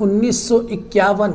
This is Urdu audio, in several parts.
1951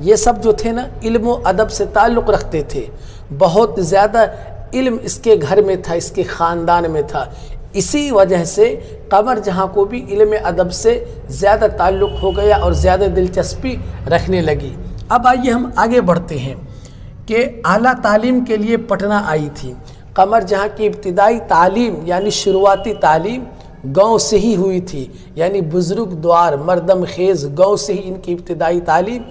یہ سب جو تھے نا علم و ادب سے تعلق رکھتے تھے، بہت زیادہ علم اس کے گھر میں تھا، اس کے خاندان میں تھا، اسی وجہ سے قمر جہاں کو بھی علم ادب سے زیادہ تعلق ہو گیا اور زیادہ دلچسپی رکھنے لگی۔ اب آئیے ہم آگے بڑھتے ہیں کہ اعلیٰ تعلیم کے لیے پٹنہ آئی تھی۔ قمر جہاں کی ابتدائی تعلیم یعنی شروعاتی تعلیم گاؤں سے ہی ہوئی تھی، یعنی بزرگ دوار مردم خیز گاؤں سے ہی ان کی ابتدائی تعلیم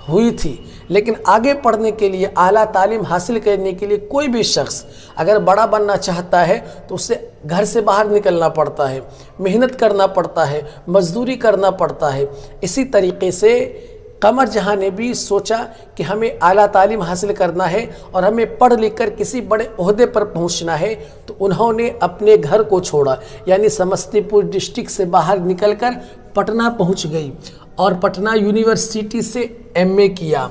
ہوئی تھی، لیکن آگے پڑھنے کے لیے اعلیٰ تعلیم حاصل کرنے کے لیے کوئی بھی شخص اگر بڑا بننا چاہتا ہے تو اسے گھر سے باہر نکلنا پڑتا ہے، محنت کرنا پڑتا ہے، مزدوری کرنا پڑتا ہے۔ اسی طریقے سے قمر جہاں نے بھی سوچا کہ ہمیں اعلیٰ تعلیم حاصل کرنا ہے اور ہمیں پڑھ لکھ کر کسی بڑے عہدے پر پہنچنا ہے، تو انہوں نے اپنے گھر کو چھوڑا، یعنی سمستی پور ڈسٹرکٹ سے باہر نکل کر پٹنہ پہنچ گئی اور پٹنہ یونیورسٹی سے ایم اے کیا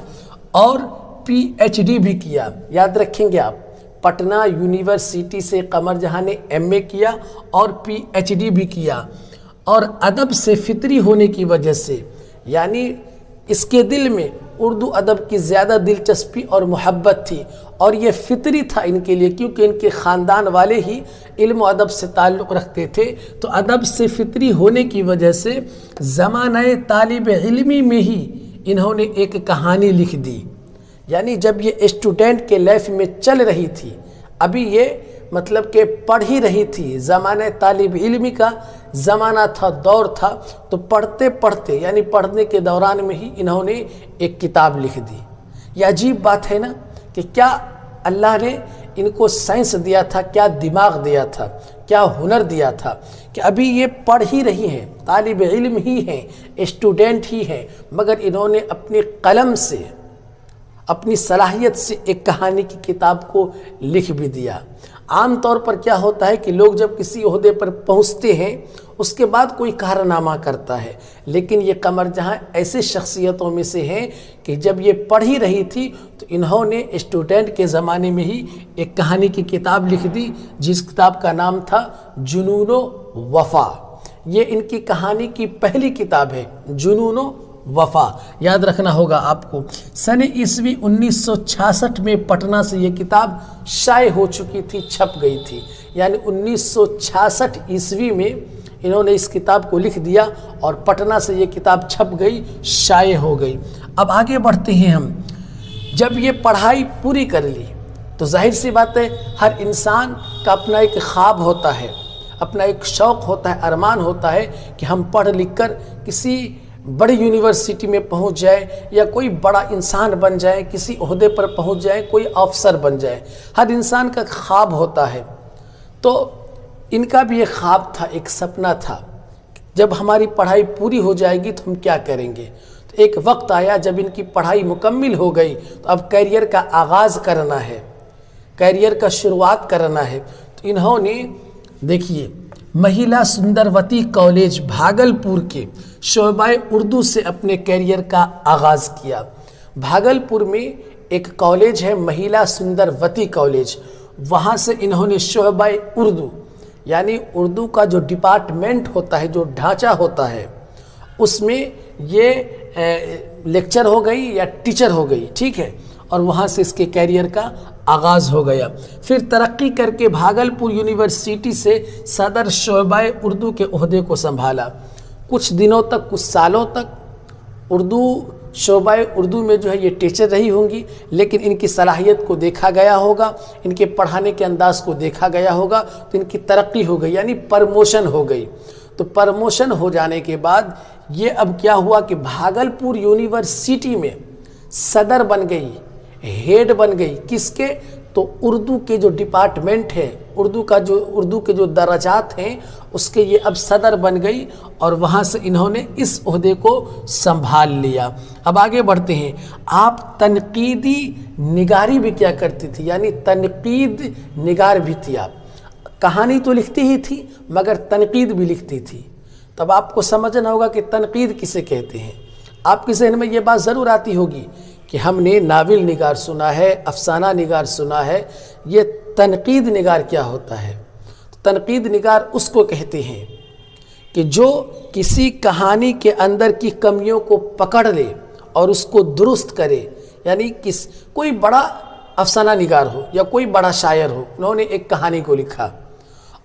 اور پی ایچ ڈی بھی کیا۔ یاد رکھیں گے آپ، پٹنہ یونیورسٹی سے قمر جہاں نے ایم اے کیا اور پی ایچ ڈی بھی کیا، اور ادب سے فطری ہونے کی وجہ سے، یعنی اس کے دل میں اردو ادب کی زیادہ دلچسپی اور محبت تھی، اور یہ فطری تھا ان کے لیے، کیونکہ ان کے خاندان والے ہی علم و ادب سے تعلق رکھتے تھے۔ تو ادب سے فطری ہونے کی وجہ سے زمانہ طالب علمی میں ہی انہوں نے ایک کہانی لکھ دی، یعنی جب یہ اسٹوڈنٹ کے لائف میں چل رہی تھی، ابھی یہ مطلب کہ پڑھ ہی رہی تھی، زمانہ طالب علمی کا زمانہ تھا، دور تھا، تو پڑھتے پڑھتے یعنی پڑھنے کے دوران میں ہی انہوں نے ایک کتاب لکھ دی۔ یہ عجیب بات ہے نا کہ کیا اللہ نے ان کو سائنس دیا تھا، کیا دماغ دیا تھا، کیا ہنر دیا تھا کہ ابھی یہ پڑھ ہی رہی ہیں، طالب علم ہی ہیں، اسٹوڈنٹ ہی ہیں، مگر انہوں نے اپنی قلم سے، اپنی صلاحیت سے ایک کہانی کی کتاب کو لکھ بھی دیا۔ عام طور پر کیا ہوتا ہے کہ لوگ جب کسی عہدے پر پہنچتے ہیں اس کے بعد کوئی کارنامہ کرتا ہے، لیکن یہ قمر جہاں ایسے شخصیتوں میں سے ہیں کہ جب یہ پڑھ ہی رہی تھی تو انہوں نے اسٹوڈنٹ کے زمانے میں ہی ایک کہانی کی کتاب لکھ دی، جس کتاب کا نام تھا جنون و وفا۔ یہ ان کی کہانی کی پہلی کتاب ہے، جنون و وفا، یاد رکھنا ہوگا آپ کو۔ سن عیسوی 1966 میں پٹنہ سے یہ کتاب شائع ہو چکی تھی، چھپ گئی تھی، یعنی 1966 عیسوی میں انہوں نے اس کتاب کو لکھ دیا اور پٹنہ سے یہ کتاب چھپ گئی، شائع ہو گئی۔ اب آگے بڑھتے ہیں ہم۔ جب یہ پڑھائی پوری کر لی تو ظاہر سی بات ہے ہر انسان کا اپنا ایک خواب ہوتا ہے، اپنا ایک شوق ہوتا ہے، ارمان ہوتا ہے کہ ہم پڑھ لکھ کر کسی بڑی یونیورسٹی میں پہنچ جائے یا کوئی بڑا انسان بن جائے، کسی عہدے پر پہنچ جائے، کوئی افسر بن جائے۔ ہر انسان کا خواب ہوتا ہے، تو ان کا بھی ایک خواب تھا، ایک سپنا تھا، جب ہماری پڑھائی پوری ہو جائے گی تو ہم کیا کریں گے۔ تو ایک وقت آیا جب ان کی پڑھائی مکمل ہو گئی تو اب کیریئر کا آغاز کرنا ہے، کیریئر کا شروعات کرنا ہے۔ تو انہوں نے دیکھیے مہیلا سندروتی کالج بھاگلپور کے شعبہ اردو سے اپنے کیریئر کا آغاز کیا۔ بھاگلپور میں ایک کالج ہے مہیلا سندروتی کالج، وہاں سے انہوں نے شعبہ اردو یعنی اردو کا جو ڈپارٹمنٹ ہوتا ہے، جو ڈھانچہ ہوتا ہے، اس میں یہ لیکچر ہو گئی یا ٹیچر ہو گئی، ٹھیک ہے، اور وہاں سے اس کے کیریئر کا آغاز ہو گیا۔ پھر ترقی کر کے بھاگلپور یونیورسٹی سے صدر شعبہ اردو کے عہدے کو سنبھالا۔ کچھ دنوں تک، کچھ سالوں تک اردو شعبہ اردو میں جو ہے یہ ٹیچر رہی ہوں گی، لیکن ان کی صلاحیت کو دیکھا گیا ہوگا، ان کے پڑھانے کے انداز کو دیکھا گیا ہوگا، تو ان کی ترقی ہو گئی، یعنی پرموشن ہو گئی۔ تو پرموشن ہو جانے کے بعد یہ اب کیا ہوا کہ بھاگلپور یونیورسٹی میں صدر بن گئی، ہیڈ بن گئی، کس کے؟ تو اردو کے جو ڈپارٹمنٹ ہے، اردو کے جو درجات ہیں، اس کے یہ اب صدر بن گئی، اور وہاں سے انہوں نے اس عہدے کو سنبھال لیا۔ اب آگے بڑھتے ہیں۔ آپ تنقیدی نگاری بھی کیا کرتی تھی، یعنی تنقید نگار بھی تھی۔ آپ کہانی تو لکھتی ہی تھی مگر تنقید بھی لکھتی تھی۔ تب آپ کو سمجھنا ہوگا کہ تنقید کسے کہتے ہیں۔ آپ کے ذہن میں یہ بات ضرور آتی ہوگی کہ ہم نے ناول نگار سنا ہے، افسانہ نگار سنا ہے، یہ تنقید نگار کیا ہوتا ہے؟ تنقید نگار اس کو کہتے ہیں کہ جو کسی کہانی کے اندر کی کمیوں کو پکڑ لے اور اس کو درست کرے، یعنی کوئی بڑا افسانہ نگار ہو یا کوئی بڑا شاعر ہو، انہوں نے ایک کہانی کو لکھا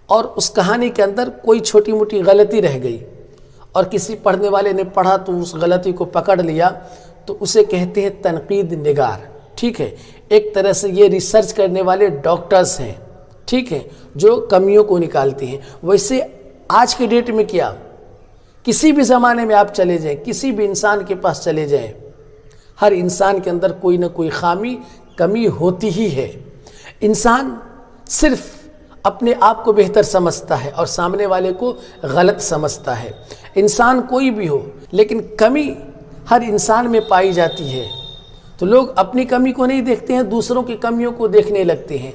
اور اس کہانی کے اندر کوئی چھوٹی موٹی غلطی رہ گئی اور کسی پڑھنے والے نے پڑھا تو اس غلطی کو پکڑ لیا، تو اسے کہتے ہیں تنقید نگار، ٹھیک ہے۔ ایک طرح سے یہ ریسرچ کرنے والے ڈاکٹرز ہیں، ٹھیک ہے، جو کمیوں کو نکالتے ہیں۔ ویسے آج کے ڈیٹ میں کیا، کسی بھی زمانے میں آپ چلے جائیں، کسی بھی انسان کے پاس چلے جائیں، ہر انسان کے اندر کوئی نہ کوئی خامی، کمی ہوتی ہی ہے۔ انسان صرف اپنے آپ کو بہتر سمجھتا ہے اور سامنے والے کو غلط سمجھتا ہے۔ انسان کوئی بھی ہو، لیکن کمی ہر انسان میں پائی جاتی ہے، تو لوگ اپنی کمی کو نہیں دیکھتے ہیں، دوسروں کی کمیوں کو دیکھنے لگتے ہیں۔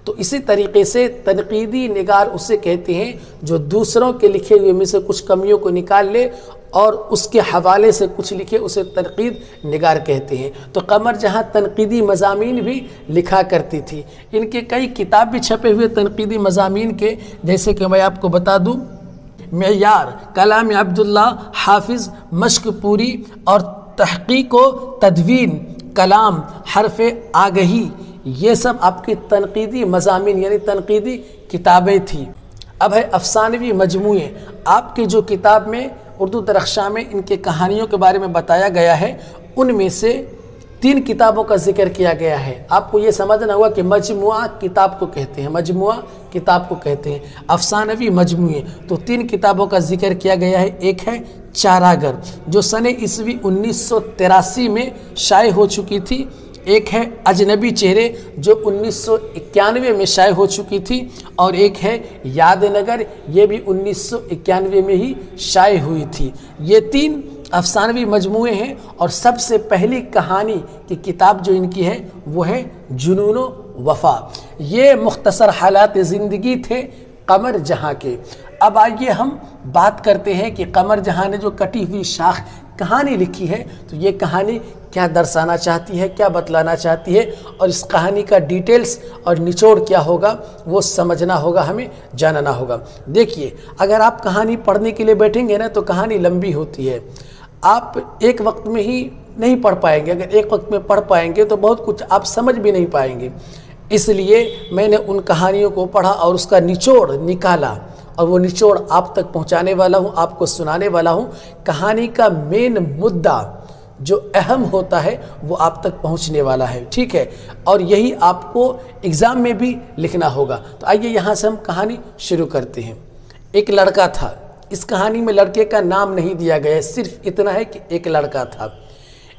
تو اسی طریقے سے تنقیدی نگار اسے کہتے ہیں جو دوسروں کے لکھے ہوئے میں سے کچھ کمیوں کو نکال لے اور اس کے حوالے سے کچھ لکھے، اسے تنقید نگار کہتے ہیں۔ تو قمر جہاں تنقیدی مضامین بھی لکھا کرتی تھی، ان کے کئی کتاب بھی چھپے ہوئے تنقیدی مضامین کے، جیسے کہ میں آپ کو بتا دوں، معیار، کلام عبداللہ حافظ مشق پوری اور تحقیق و تدوین، کلام، حرف آگہی، یہ سب آپ کی تنقیدی مضامین یعنی تنقیدی کتابیں تھیں۔ اب ہے افسانوی مجموعے۔ آپ کی جو کتاب میں اردو درخشاں میں ان کے کہانیوں کے بارے میں بتایا گیا ہے، ان میں سے 3 کتابوں کا ذکر کیا گیا ہے۔ آپ کو یہ سمجھنا ہوگا کہ مجموعہ کتاب کو کہتے ہیں، مجموعہ کتاب کو کہتے ہیں، افسانوی مجموعے۔ تو 3 کتابوں کا ذکر کیا گیا ہے۔ ایک ہے چارہ گر جو سنِ عیسوی 1983 میں شائع ہو چکی تھی، ایک ہے اجنبی چہرے جو 1991 میں شائع ہو چکی تھی، اور ایک ہے یاد نگر، یہ بھی 1991 میں ہی شائع ہوئی تھی۔ یہ 3 افسانوی مجموعے ہیں، اور سب سے پہلی کہانی کی کتاب جو ان کی ہے وہ ہے جنون و وفا۔ یہ مختصر حالات زندگی تھے قمر جہاں کے۔ اب آئیے ہم بات کرتے ہیں کہ قمر جہاں نے جو کٹی ہوئی شاخ کہانی لکھی ہے، تو یہ کہانی کیا درسانا چاہتی ہے، کیا بتلانا چاہتی ہے، اور اس کہانی کا ڈیٹیلز اور نچوڑ کیا ہوگا وہ سمجھنا ہوگا، ہمیں جاننا ہوگا۔ دیکھیے، اگر آپ کہانی پڑھنے کے لیے بیٹھیں گے نا تو کہانی لمبی ہوتی ہے، آپ ایک وقت میں ہی نہیں پڑھ پائیں گے۔ اگر ایک وقت میں پڑھ پائیں گے تو بہت کچھ آپ سمجھ بھی نہیں پائیں گے۔ اس لیے میں نے ان کہانیوں کو پڑھا اور اس کا نچوڑ نکالا، اور وہ نچوڑ آپ تک پہنچانے والا ہوں، آپ کو سنانے والا ہوں۔ کہانی کا مین مدعا جو اہم ہوتا ہے وہ آپ تک پہنچنے والا ہے، ٹھیک ہے، اور یہی آپ کو ایگزام میں بھی لکھنا ہوگا۔ تو آئیے یہاں سے ہم کہانی شروع کرتے ہیں۔ ایک لڑکا تھا، اس کہانی میں لڑکے کا نام نہیں دیا گیا ہے، صرف اتنا ہے کہ ایک لڑکا تھا۔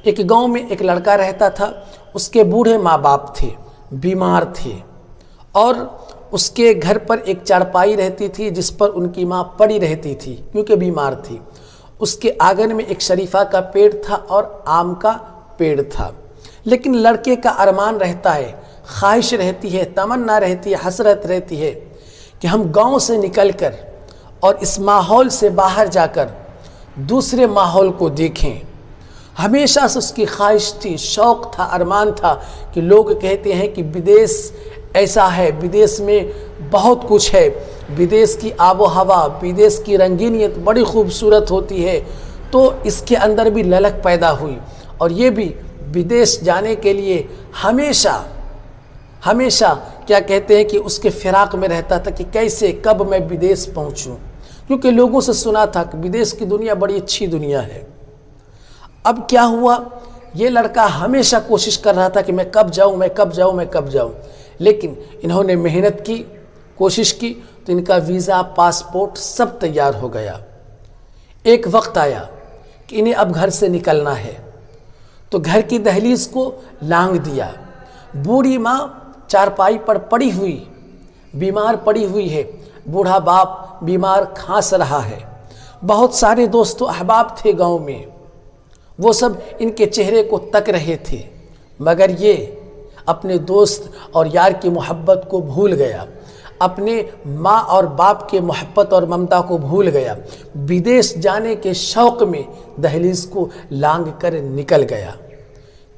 ایک گاؤں میں ایک لڑکا رہتا تھا، اس کے بوڑھے ماں باپ تھے، بیمار تھے، اور اس کے گھر پر ایک چارپائی رہتی تھی جس پر ان کی ماں پڑی رہتی تھی کیونکہ بیمار تھی۔ اس کے آنگن میں ایک شریفہ کا پیڑ تھا اور آم کا پیڑ تھا، لیکن لڑکے کا ارمان رہتا ہے، خواہش رہتی ہے، تمنا رہتی ہے، حسرت رہتی ہے کہ ہم گاؤں سے نکل کر اور اس ماحول سے باہر جا کر دوسرے ماحول کو دیکھیں۔ ہمیشہ سے اس کی خواہش تھی، شوق تھا، ارمان تھا کہ لوگ کہتے ہیں کہ بدیس ایسا ہے، بدیس میں بہت کچھ ہے، بدیس کی آب و ہوا، بدیس کی رنگینیت بڑی خوبصورت ہوتی ہے۔ تو اس کے اندر بھی للک پیدا ہوئی، اور یہ بھی بدیس جانے کے لیے ہمیشہ کیا کہتے ہیں کہ اس کے فراق میں رہتا تھا کہ کیسے کب میں بدیس پہنچوں، کیونکہ لوگوں سے سنا تھا کہ بدیس کی دنیا بڑی اچھی دنیا ہے۔ اب کیا ہوا، یہ لڑکا ہمیشہ کوشش کر رہا تھا کہ میں کب جاؤں، لیکن انہوں نے محنت کی، کوشش کی، تو ان کا ویزا، پاسپورٹ سب تیار ہو گیا۔ ایک وقت آیا کہ انہیں اب گھر سے نکلنا ہے، تو گھر کی دہلیز کو لانگ دیا۔ بوڑھی ماں چارپائی پر پڑی ہوئی، بیمار پڑی ہوئی ہے، بوڑھا باپ بیمار کھانس رہا ہے۔ بہت سارے دوست و احباب تھے گاؤں میں، وہ سب ان کے چہرے کو تک رہے تھے، مگر یہ اپنے دوست اور یار کی محبت کو بھول گیا، اپنے ماں اور باپ کے محبت اور ممتا کو بھول گیا، بدیس جانے کے شوق میں دہلیز کو لانگ کر نکل گیا۔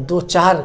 2-4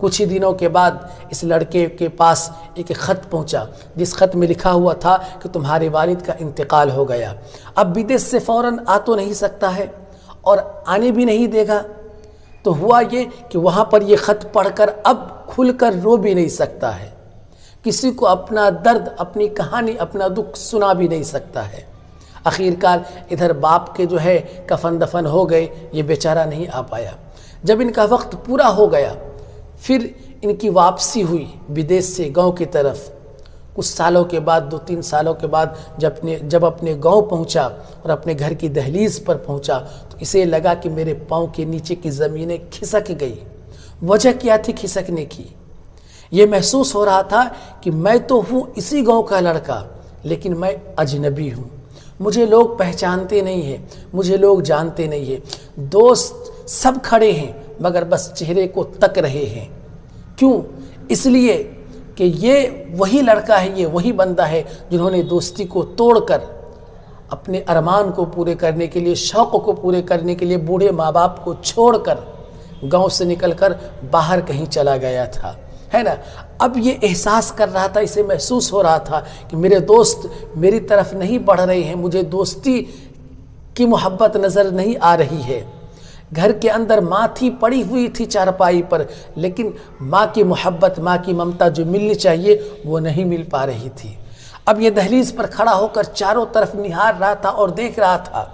کچھ ہی دنوں کے بعد اس لڑکے کے پاس ایک خط پہنچا، جس خط میں لکھا ہوا تھا کہ تمہارے والد کا انتقال ہو گیا۔ اب بدیش سے فوراً آ تو نہیں سکتا ہے اور آنے بھی نہیں دے گا، تو ہوا یہ کہ وہاں پر یہ خط پڑھ کر اب کھل کر رو بھی نہیں سکتا ہے، کسی کو اپنا درد، اپنی کہانی، اپنا دکھ سنا بھی نہیں سکتا ہے۔ آخرکار ادھر باپ کے جو ہے کفن دفن ہو گئے، یہ بیچارہ نہیں آ پایا۔ جب ان کا وقت پورا ہو گیا، پھر ان کی واپسی ہوئی بدیش سے گاؤں کی طرف۔ کچھ سالوں کے بعد، 2-3 سالوں کے بعد جب اپنے گاؤں پہنچا اور اپنے گھر کی دہلیز پر پہنچا تو اسے لگا کہ میرے پاؤں کے نیچے کی زمینیں کھسک گئی۔ وجہ کیا تھی کھسکنے کی؟ یہ محسوس ہو رہا تھا کہ میں تو ہوں اسی گاؤں کا لڑکا، لیکن میں اجنبی ہوں، مجھے لوگ پہچانتے نہیں ہیں، مجھے لوگ جانتے نہیں ہیں، دوست سب کھڑے ہیں مگر بس چہرے کو تک رہے ہیں۔ کیوں؟ اس لیے کہ یہ وہی لڑکا ہے، یہ وہی بندہ ہے جنہوں نے دوستی کو توڑ کر اپنے ارمان کو پورے کرنے کے لیے، شوق کو پورے کرنے کے لیے بوڑھے ماں باپ کو چھوڑ کر گاؤں سے نکل کر باہر کہیں چلا گیا تھا، ہے نا۔ اب یہ احساس کر رہا تھا، اسے محسوس ہو رہا تھا کہ میرے دوست میری طرف نہیں بڑھ رہے ہیں، مجھے دوستی کی محبت نظر نہیں آ رہی ہے۔ گھر کے اندر ماں تھی، پڑی ہوئی تھی چارپائی پر، لیکن ماں کی محبت، ماں کی ممتا جو ملنی چاہیے وہ نہیں مل پا رہی تھی۔ اب یہ دہلیز پر کھڑا ہو کر چاروں طرف نہار رہا تھا اور دیکھ رہا تھا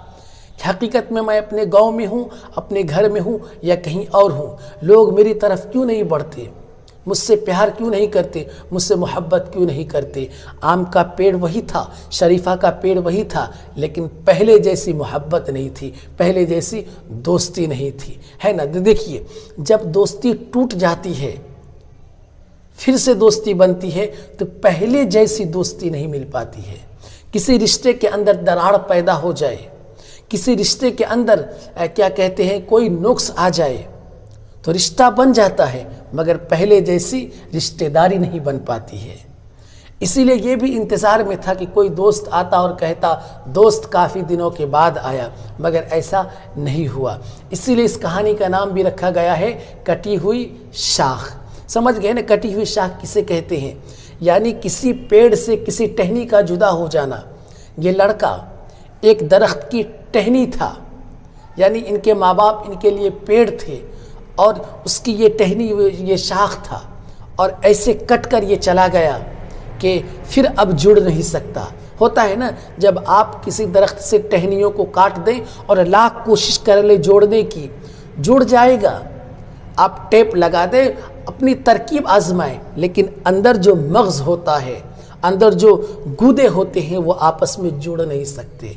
کہ حقیقت میں اپنے گاؤں میں ہوں، اپنے گھر میں ہوں یا کہیں اور ہوں، لوگ میری طرف کیوں نہیں بڑھتے، مجھ سے پیار کیوں نہیں کرتے، مجھ سے محبت کیوں نہیں کرتے۔ آم کا پیڑ وہی تھا، شریفہ کا پیڑ وہی تھا، لیکن پہلے جیسی محبت نہیں تھی، پہلے جیسی دوستی نہیں تھی، ہے نا۔ دیکھیے، جب دوستی ٹوٹ جاتی ہے پھر سے دوستی بنتی ہے تو پہلے جیسی دوستی نہیں مل پاتی ہے۔ کسی رشتے کے اندر دراڑ پیدا ہو جائے، کسی رشتے کے اندر کیا کہتے ہیں کوئی نقص آ جائے تو رشتہ بن جاتا ہے مگر پہلے جیسی رشتہ داری نہیں بن پاتی ہے۔ اسی لیے یہ بھی انتظار میں تھا کہ کوئی دوست آتا اور کہتا دوست کافی دنوں کے بعد آیا، مگر ایسا نہیں ہوا۔ اسی لیے اس کہانی کا نام بھی رکھا گیا ہے کٹی ہوئی شاخ۔ سمجھ گئے نا کٹی ہوئی شاخ کسے کہتے ہیں؟ یعنی کسی پیڑ سے کسی ٹہنی کا جدا ہو جانا۔ یہ لڑکا ایک درخت کی ٹہنی تھا، یعنی ان کے ماں باپ ان کے لیے پیڑ تھے اور اس کی یہ ٹہنی، یہ شاخ تھا، اور ایسے کٹ کر یہ چلا گیا کہ پھر اب جڑ نہیں سکتا۔ ہوتا ہے نا جب آپ کسی درخت سے ٹہنیوں کو کاٹ دیں اور لاکھ کوشش کر لیں جوڑنے کی، جڑ جائے گا۔ آپ ٹیپ لگا دیں، اپنی ترکیب آزمائیں، لیکن اندر جو مغز ہوتا ہے، اندر جو گودے ہوتے ہیں وہ آپس میں جڑ نہیں سکتے۔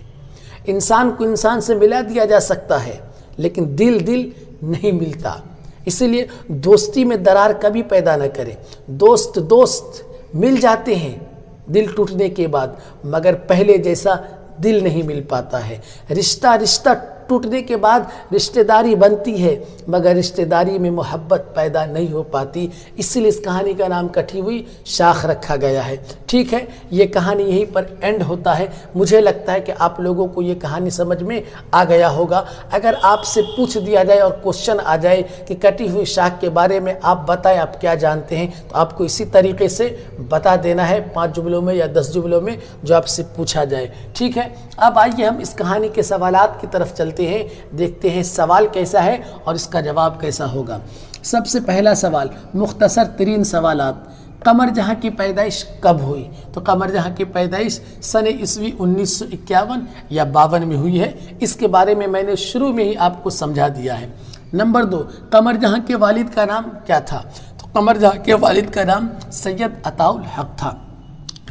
انسان کو انسان سے ملا دیا جا سکتا ہے لیکن دل نہیں ملتا۔ اسی لیے دوستی میں درار کبھی پیدا نہ کریں۔ دوست مل جاتے ہیں دل ٹوٹنے کے بعد، مگر پہلے جیسا دل نہیں مل پاتا ہے۔ رشتہ ٹوٹنے کے بعد رشتہ داری بنتی ہے مگر رشتہ داری میں محبت پیدا نہیں ہو پاتی۔ اسی لیے اس کہانی کا نام کٹی ہوئی شاخ رکھا گیا ہے۔ ٹھیک ہے، یہ کہانی یہیں پر اینڈ ہوتا ہے۔ مجھے لگتا ہے کہ آپ لوگوں کو یہ کہانی سمجھ میں آ گیا ہوگا۔ اگر آپ سے پوچھ دیا جائے اور کوشچن آ جائے کہ کٹی ہوئی شاخ کے بارے میں آپ بتائیں آپ کیا جانتے ہیں، تو آپ کو اسی طریقے سے بتا دینا ہے 5 جملوں میں یا 10 جملوں میں جو آپ سے پوچھا جائے۔ ٹھیک ہے، اب آئیے ہم اس کہانی کے سوالات کی طرف چلتے ہیں، دیکھتے ہیں سوال کیسا ہے اور اس کا جواب کیسا ہوگا۔ سب سے پہلا سوال، مختصر ترین سوالات۔ قمر جہاں کی پیدائش کب ہوئی؟ تو قمر جہاں کی پیدائش سن عیسوی 1951 یا 52 میں ہوئی ہے۔ اس کے بارے میں میں نے شروع میں ہی آپ کو سمجھا دیا ہے۔ نمبر 2، قمر جہاں کے والد کا نام کیا تھا؟ تو قمر جہاں کے والد کا نام سید عطاء الحق تھا۔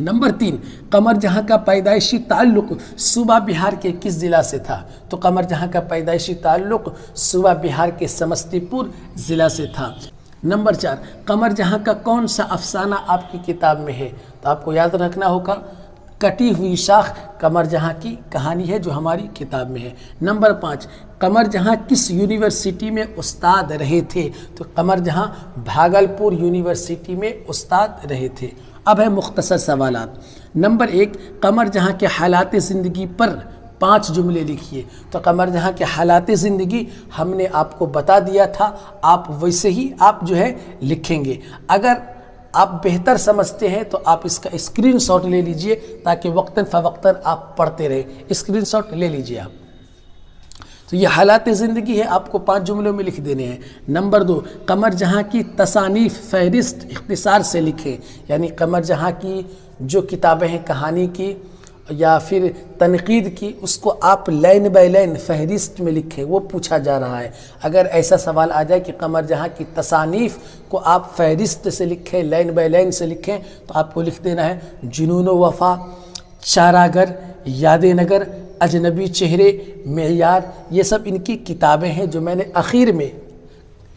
نمبر 3، قمر جہاں کا پیدائشی تعلق صوبہ بہار کے کس ضلع سے تھا؟ تو قمر جہاں کا پیدائشی تعلق صوبہ بہار کے سمستی پور ضلع سے تھا۔ نمبر 4، قمر جہاں کا کون سا افسانہ آپ کی کتاب میں ہے؟ تو آپ کو یاد رکھنا ہوگا کٹی ہوئی شاخ قمر جہاں کی کہانی ہے جو ہماری کتاب میں ہے۔ نمبر 5، قمر جہاں کس یونیورسٹی میں استاد رہے تھے؟ تو قمر جہاں بھاگلپور یونیورسٹی میں استاد رہے تھے۔ اب ہے مختصر سوالات۔ نمبر 1، قمر جہاں کے حالات زندگی پر 5 جملے لکھیے۔ تو قمر جہاں کے حالات زندگی ہم نے آپ کو بتا دیا تھا، آپ ویسے ہی آپ جو ہے لکھیں گے۔ اگر آپ بہتر سمجھتے ہیں تو آپ اس کا اسکرین شاٹ لے لیجئے تاکہ وقتاً فوقتاً آپ پڑھتے رہیں۔ اسکرین شاٹ لے لیجئے آپ۔ تو یہ حالات زندگی ہے، آپ کو 5 جملوں میں لکھ دینے ہیں۔ نمبر 2، قمر جہاں کی تصانیف فہرست اختصار سے لکھیں، یعنی قمر جہاں کی جو کتابیں ہیں کہانی کی یا پھر تنقید کی، اس کو آپ لائن بائی لائن فہرست میں لکھیں، وہ پوچھا جا رہا ہے۔ اگر ایسا سوال آ جائے کہ قمر جہاں کی تصانیف کو آپ فہرست سے لکھیں، لائن بائی لائن سے لکھیں، تو آپ کو لکھ دینا ہے جنون و وفا، چاراگر، یاد نگر، اجنبی چہرے، معیار۔ یہ سب ان کی کتابیں ہیں جو میں نے اخیر میں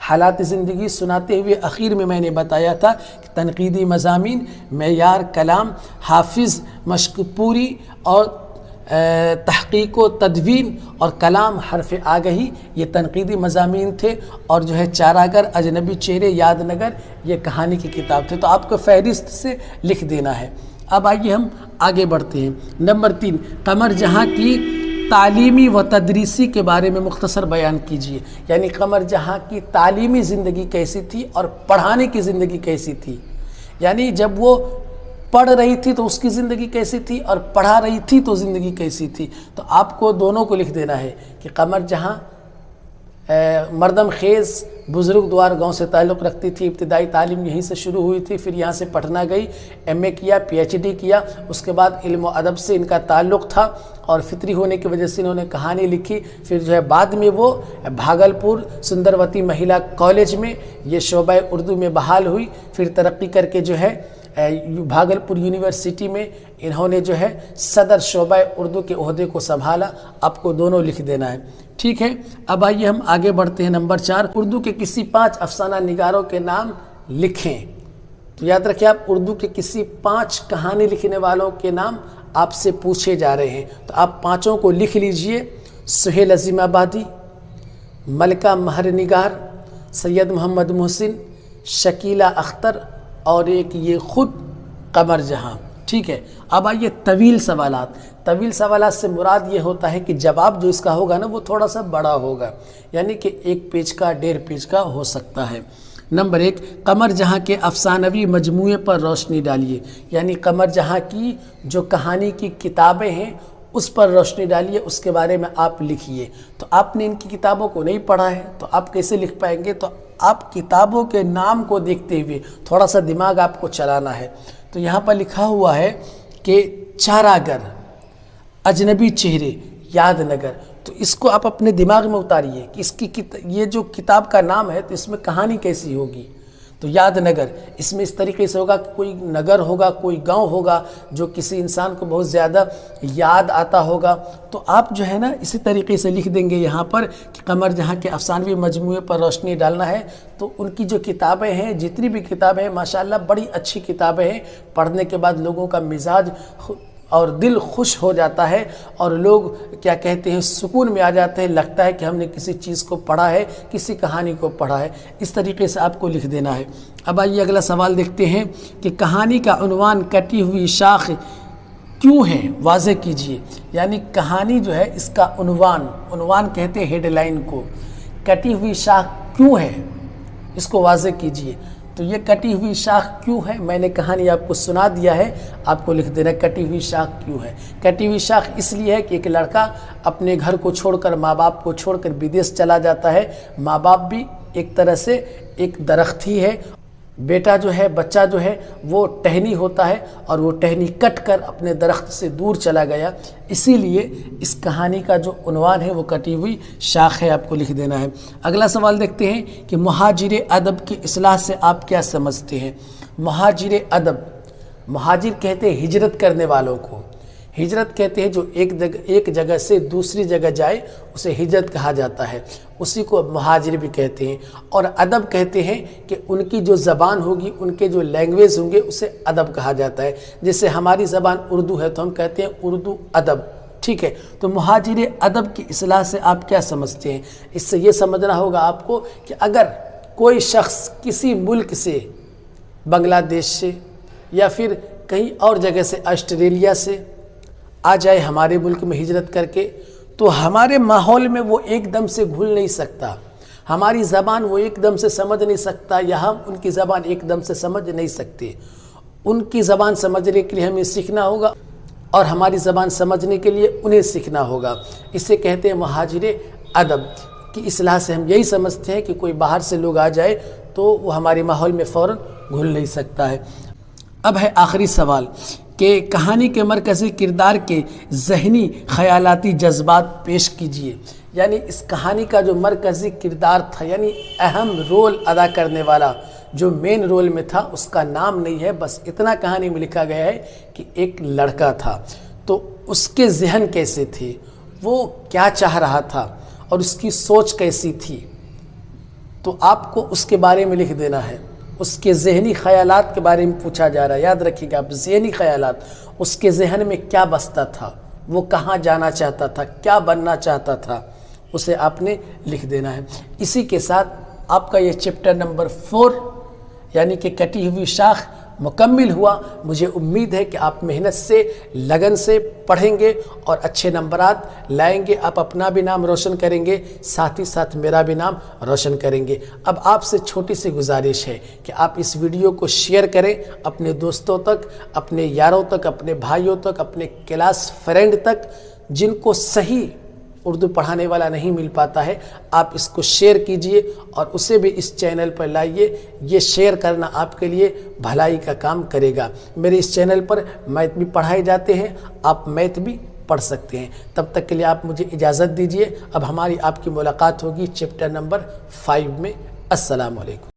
حالات زندگی سناتے ہوئے اخیر میں نے بتایا تھا کہ تنقیدی مضامین، معیار کلام، حافظ مشق پوری اور تحقیق و تدوین اور کلام حرف آگہی، یہ تنقیدی مضامین تھے، اور جو ہے چاراگر، اجنبی چہرے، یاد نگر یہ کہانی کی کتاب تھے۔ تو آپ کو فہرست سے لکھ دینا ہے۔ اب آئیے ہم آگے بڑھتے ہیں۔ نمبر 3، قمر جہاں کی تعلیمی و تدریسی کے بارے میں مختصر بیان کیجیے، یعنی قمر جہاں کی تعلیمی زندگی کیسی تھی اور پڑھانے کی زندگی کیسی تھی، یعنی جب وہ پڑھ رہی تھی تو اس کی زندگی کیسی تھی اور پڑھا رہی تھی تو زندگی کیسی تھی۔ تو آپ کو دونوں کو لکھ دینا ہے کہ قمر جہاں مردم خیز بزرگ دوار گاؤں سے تعلق رکھتی تھی، ابتدائی تعلیم یہیں سے شروع ہوئی تھی، پھر یہاں سے پٹنہ گئی، ایم اے کیا، پی ایچ ڈی کیا، اس کے بعد علم و ادب سے ان کا تعلق تھا اور فطری ہونے کی وجہ سے انہوں نے کہانی لکھی۔ پھر جو ہے بعد میں وہ بھاگلپور سندروتی مہیلا کالج میں یہ شعبہ اردو میں بحال ہوئی، پھر ترقی کر کے جو ہے بھاگلپور یونیورسٹی میں انہوں نے جو ہے صدر شعبہ اردو کے عہدے کو سنبھالا۔ آپ کو دونوں لکھ دینا ہے، ٹھیک ہے۔ اب آئیے ہم آگے بڑھتے ہیں۔ نمبر 4، اردو کے کسی 5 افسانہ نگاروں کے نام لکھیں۔ تو یاد رکھیں آپ اردو کے کسی 5 کہانی لکھنے والوں کے نام آپ سے پوچھے جا رہے ہیں، تو آپ 5 کو لکھ لیجئے۔ سہیل عظیم آبادی، ملکہ مہر نگار، سید محمد محسن، شکیلہ اختر اور ایک یہ خود قمر جہاں، ٹھیک ہے۔ اب آئیے طویل سوالات۔ طویل سوالات سے مراد یہ ہوتا ہے کہ جواب جو اس کا ہوگا نا وہ تھوڑا سا بڑا ہوگا، یعنی کہ 1 پیج کا 1.5 پیج کا ہو سکتا ہے۔ نمبر 1، قمر جہاں کے افسانوی مجموعے پر روشنی ڈالیے، یعنی قمر جہاں کی جو کہانی کی کتابیں ہیں اس پر روشنی ڈالیے، اس کے بارے میں آپ لکھیے۔ تو آپ نے ان کی کتابوں کو نہیں پڑھا ہے تو آپ کیسے لکھ پائیں گے؟ تو آپ کتابوں کے نام کو دیکھتے ہوئے تھوڑا سا دماغ آپ کو چلانا ہے۔ تو یہاں پر لکھا ہوا ہے کہ چاراگر، اجنبی چہرے، یاد نگر، تو اس کو آپ اپنے دماغ میں اتاریے کہ اس کی یہ جو کتاب کا نام ہے تو اس میں کہانی کیسی ہوگی۔ تو یاد نگر، اس میں اس طریقے سے ہوگا کہ کوئی نگر ہوگا، کوئی گاؤں ہوگا جو کسی انسان کو بہت زیادہ یاد آتا ہوگا۔ تو آپ جو ہے نا اسی طریقے سے لکھ دیں گے یہاں پر کہ قمر جہاں کے افسانوی مجموعے پر روشنی ڈالنا ہے۔ تو ان کی جو کتابیں ہیں، جتنی بھی کتابیں ہیں ماشاءاللہ بڑی اچھی کتابیں ہیں، پڑھنے کے بعد لوگوں کا مزاج اور دل خوش ہو جاتا ہے اور لوگ کیا کہتے ہیں سکون میں آ جاتے ہیں، لگتا ہے کہ ہم نے کسی چیز کو پڑھا ہے، کسی کہانی کو پڑھا ہے۔ اس طریقے سے آپ کو لکھ دینا ہے۔ اب آئیے اگلا سوال دیکھتے ہیں کہ کہانی کا عنوان کٹی ہوئی شاخ کیوں ہے، واضح کیجئے۔ یعنی کہانی جو ہے اس کا عنوان کہتے ہیں ہیڈ لائن کو، کٹی ہوئی شاخ کیوں ہے اس کو واضح کیجئے۔ تو یہ کٹی ہوئی شاخ کیوں ہے، میں نے کہانی آپ کو سنا دیا ہے، آپ کو لکھ دینا ہے کٹی ہوئی شاخ کیوں ہے۔ کٹی ہوئی شاخ اس لیے ہے کہ ایک لڑکا اپنے گھر کو چھوڑ کر، ماں باپ کو چھوڑ کر بدیس چلا جاتا ہے۔ ماں باپ بھی ایک طرح سے ایک درخت ہی ہے، بیٹا جو ہے، بچہ جو ہے وہ ٹہنی ہوتا ہے اور وہ ٹہنی کٹ کر اپنے درخت سے دور چلا گیا، اسی لیے اس کہانی کا جو عنوان ہے وہ کٹی ہوئی شاخ ہے، آپ کو لکھ دینا ہے۔ اگلا سوال دیکھتے ہیں کہ مہاجر ادب کی اصطلاح سے آپ کیا سمجھتے ہیں۔ مہاجر ادب، مہاجر کہتے ہیں ہجرت کرنے والوں کو، ہجرت کہتے ہیں جو ایک جگہ سے دوسری جگہ جائے اسے ہجرت کہا جاتا ہے، اسی کو مہاجر بھی کہتے ہیں۔ اور ادب کہتے ہیں کہ ان کی جو زبان ہوگی، ان کے جو لینگویج ہوں گے اسے ادب کہا جاتا ہے۔ جیسے ہماری زبان اردو ہے تو ہم کہتے ہیں اردو ادب، ٹھیک ہے۔ تو مہاجر ادب کی اصطلاح سے آپ کیا سمجھتے ہیں؟ اس سے یہ سمجھنا ہوگا آپ کو کہ اگر کوئی شخص کسی ملک سے، بنگلہ دیش سے یا پھر کہیں اور جگہ سے، آسٹریلیا سے آ جائے ہمارے ملک میں ہجرت کر کے، تو ہمارے ماحول میں وہ ایک دم سے گھل نہیں سکتا، ہماری زبان وہ ایک دم سے سمجھ نہیں سکتا، یا ہم ان کی زبان ایک دم سے سمجھ نہیں سکتے۔ ان کی زبان سمجھنے کے لیے ہمیں سیکھنا ہوگا، اور ہماری زبان سمجھنے کے لیے انہیں سیکھنا ہوگا۔ اسے کہتے ہیں مہاجر ادب کی اصطلاح سے ہم یہی سمجھتے ہیں کہ کوئی باہر سے لوگ آ جائے تو وہ ہمارے ماحول میں فوراً گھل نہیں سکتا ہے۔ اب ہے آخری سوال کہ کہانی کے مرکزی کردار کے ذہنی خیالاتی جذبات پیش کیجیے۔ یعنی اس کہانی کا جو مرکزی کردار تھا، یعنی اہم رول ادا کرنے والا جو مین رول میں تھا، اس کا نام نہیں ہے، بس اتنا کہانی میں لکھا گیا ہے کہ ایک لڑکا تھا۔ تو اس کے ذہن کیسے تھے، وہ کیا چاہ رہا تھا، اور اس کی سوچ کیسی تھی، تو آپ کو اس کے بارے میں لکھ دینا ہے۔ اس کے ذہنی خیالات کے بارے میں پوچھا جا رہا ہے، یاد رکھیے گا آپ، ذہنی خیالات، اس کے ذہن میں کیا بستا تھا، وہ کہاں جانا چاہتا تھا، کیا بننا چاہتا تھا، اسے آپ نے لکھ دینا ہے۔ اسی کے ساتھ آپ کا یہ چیپٹر نمبر 4 یعنی کہ کٹی ہوئی شاخ مکمل ہوا۔ مجھے امید ہے کہ آپ محنت سے، لگن سے پڑھیں گے اور اچھے نمبرات لائیں گے۔ آپ اپنا بھی نام روشن کریں گے، ساتھ ہی ساتھ میرا بھی نام روشن کریں گے۔ اب آپ سے چھوٹی سی گزارش ہے کہ آپ اس ویڈیو کو شیئر کریں اپنے دوستوں تک، اپنے یاروں تک، اپنے بھائیوں تک، اپنے کلاس فرینڈ تک، جن کو صحیح اردو پڑھانے والا نہیں مل پاتا ہے۔ آپ اس کو شیئر کیجئے اور اسے بھی اس چینل پر لائیے۔ یہ شیئر کرنا آپ کے لیے بھلائی کا کام کرے گا۔ میرے اس چینل پر میتھ بھی پڑھائے جاتے ہیں، آپ میتھ بھی پڑھ سکتے ہیں۔ تب تک کے لیے آپ مجھے اجازت دیجئے۔ اب ہماری آپ کی ملاقات ہوگی چیپٹر نمبر 5 میں۔ السلام علیکم۔